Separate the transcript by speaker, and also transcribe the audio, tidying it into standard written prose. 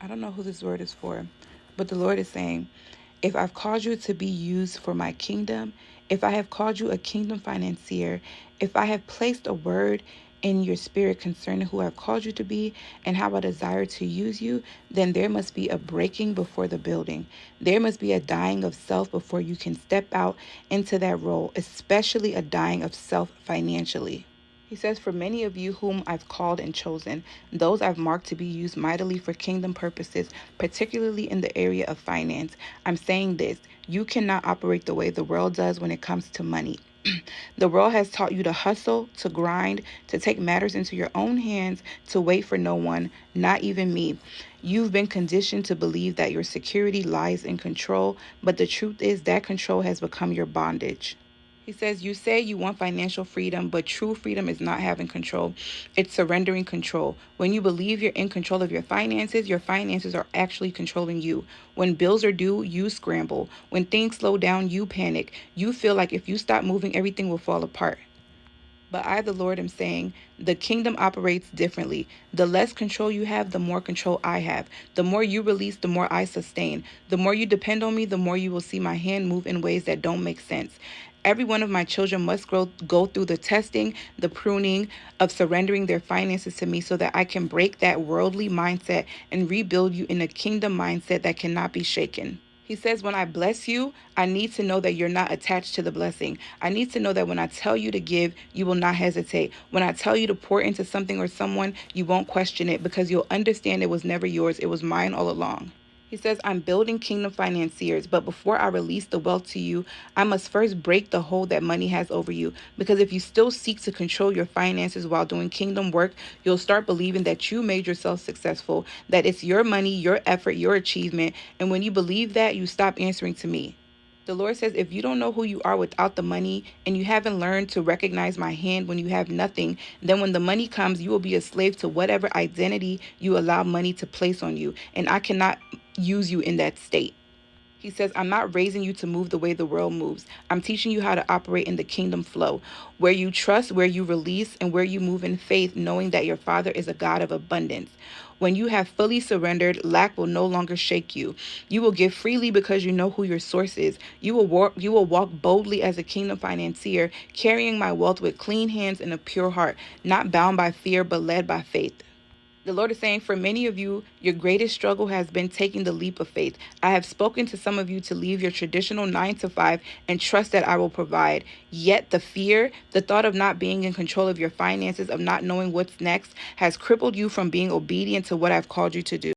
Speaker 1: I don't know who this word is for, but the Lord is saying, if I've called you to be used for my kingdom, if I have called you a kingdom financier, if I have placed a word in your spirit concerning who I've called you to be and how I desire to use you, then there must be a breaking before the building. There must be a dying of self before you can step out into that role, especially a dying of self financially. He says, for many of you whom I've called and chosen, those I've marked to be used mightily for kingdom purposes, particularly in the area of finance, I'm saying this: you cannot operate the way the world does when it comes to money. The world has taught you to hustle, to grind, to take matters into your own hands, to wait for no one, not even me. You've been conditioned to believe that your security lies in control, but the truth is that control has become your bondage. He says, you say you want financial freedom, but true freedom is not having control. It's surrendering control. When you believe you're in control of your finances are actually controlling you. When bills are due, you scramble. When things slow down, you panic. You feel like if you stop moving, everything will fall apart. But I, the Lord, am saying the kingdom operates differently. The less control you have, the more control I have. The more you release, the more I sustain. The more you depend on me, the more you will see my hand move in ways that don't make sense. Every one of my children must go through the testing, the pruning of surrendering their finances to me so that I can break that worldly mindset and rebuild you in a kingdom mindset that cannot be shaken. He says, when I bless you, I need to know that you're not attached to the blessing. I need to know that when I tell you to give, you will not hesitate. When I tell you to pour into something or someone, you won't question it because you'll understand it was never yours. It was mine all along. He says, I'm building kingdom financiers, but before I release the wealth to you, I must first break the hold that money has over you. Because if you still seek to control your finances while doing kingdom work, you'll start believing that you made yourself successful, that it's your money, your effort, your achievement. And when you believe that, you stop answering to me. The Lord says, if you don't know who you are without the money and you haven't learned to recognize my hand when you have nothing, then when the money comes, you will be a slave to whatever identity you allow money to place on you. And I cannot use you in that state. He says, I'm not raising you to move the way the world moves. I'm teaching you how to operate in the kingdom flow, where you trust, where you release, and where you move in faith, knowing that your Father is a God of abundance. When you have fully surrendered, lack will no longer shake you. You will give freely because you know who your source is. You will walk boldly as a kingdom financier, carrying my wealth with clean hands and a pure heart, not bound by fear, but led by faith. The Lord is saying, for many of you, your greatest struggle has been taking the leap of faith. I have spoken to some of you to leave your traditional 9 to 5 and trust that I will provide. Yet the fear, the thought of not being in control of your finances, of not knowing what's next, has crippled you from being obedient to what I've called you to do.